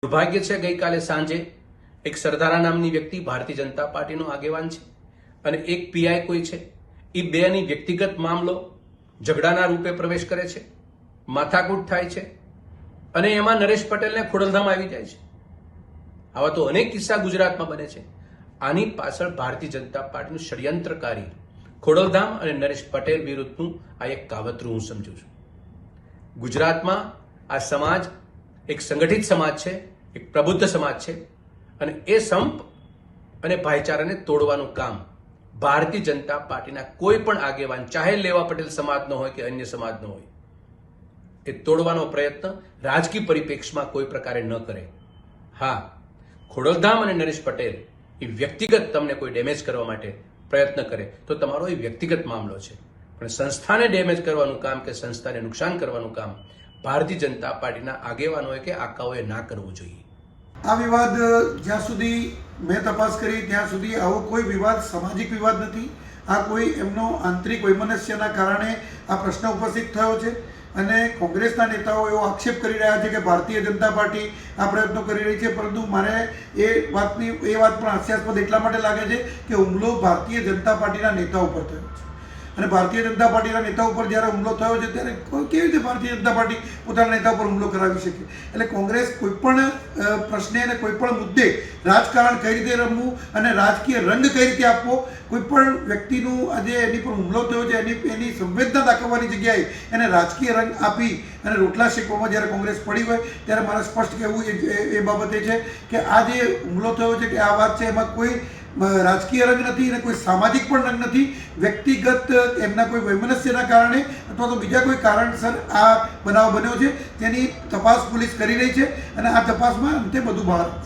દુર્ભાગ્ય છે ગઈકાલે સાંજે એક સરદારા નામની વ્યક્તિ ભારતીય જનતા પાર્ટીનો આગેવાન છે અને એક પીઆઈ કોઈ છે, એ બેની વ્યક્તિગત મામલો ઝઘડાના રૂપે પ્રવેશ કરે છે, માથાકૂટ થાય છે અને એમાં નરેશ પટેલને ખોડલધામ આવી જાય છે. આવા તો અનેક કિસ્સા ગુજરાતમાં બને છે. આની પાછળ ભારતીય જનતા પાર્ટીનું ષડયંત્રકારી ખોડલધામ અને નરેશ પટેલ વિરુદ્ધનું આ એક કાવતરું હું સમજુ છું. ગુજરાતમાં આ સમાજ એક સંગઠિત સમાજ છે, એક પ્રબુદ્ધ સમાજ છે અને એ સંપ અને ભાઈચારાને તોડવાનું કામ ભારતીય જનતા પાર્ટીના કોઈ પણ આગેવાન, ચાહે લેવા પટેલ સમાજનો હોય કે અન્ય સમાજનો હોય, એ તોડવાનો પ્રયત્ન રાજકીય પરિપ્રેક્ષમાં કોઈ પ્રકારે ન કરે. હા, ખોડલધામ અને નરેશ પટેલ એ વ્યક્તિગત તમને કોઈ ડેમેજ કરવા માટે પ્રયત્ન કરે તો તમારો એ વ્યક્તિગત મામલો છે, પણ સંસ્થાને ડેમેજ કરવાનું કામ કે સંસ્થાને નુકસાન કરવાનું કામ ભારતીય જનતા પાર્ટીના આગેવાનોએ કે આકાઓએ ના કરવું જોઈએ. આ વિવાદ જ્યાં સુધી મેં તપાસ કરી ત્યાં સુધી આવો કોઈ વિવાદ સામાજિક વિવાદ નથી. આ કોઈ એમનો આંતરિક વૈમનસ્યના કારણે આ પ્રશ્ન ઉપસ્થિત થયો છે અને કોંગ્રેસના નેતાઓ એવો આક્ષેપ કરી રહ્યા છે કે ભારતીય જનતા પાર્ટી આ પ્રયત્નો કરી રહી છે, પરંતુ મારે એ વાત પણ હાસ્યાસ્પદ એટલા માટે લાગે છે કે હુમલો ભારતીય જનતા પાર્ટીના નેતા ઉપર થયો છે અને ભારતીય જનતા પાર્ટીના નેતા ઉપર જ્યારે હુમલો થયો છે ત્યારે કેવી રીતે ભારતીય જનતા પાર્ટી પોતાના નેતા ઉપર હુમલો કરાવી શકે? એટલે કોંગ્રેસ કોઈપણ પ્રશ્ને અને કોઈપણ મુદ્દે રાજકારણ કઈ રીતે રમવું અને રાજકીય રંગ કઈ રીતે આપવો, કોઈપણ વ્યક્તિનું આજે એની પર હુમલો થયો છે એની સંવેદના દાખવવાની જગ્યાએ એને રાજકીય રંગ આપી અને રોટલા શેકવામાં જ્યારે કોંગ્રેસ પડી હોય ત્યારે મારે સ્પષ્ટ કહેવું એ બાબતે છે કે આ જે હુમલો થયો છે કે આ વાત છે એમાં કોઈ રાજકીય રંગ નથી અને કોઈ સામાજિક પણ રંગ નથી. વ્યક્તિગત એમના કોઈ વૈમનસ્યના કારણે અથવા તો બીજા કોઈ કારણસર આ બનાવ બન્યો છે તેની તપાસ પોલીસ કરી રહી છે અને આ તપાસમાં અંતે બધું બહાર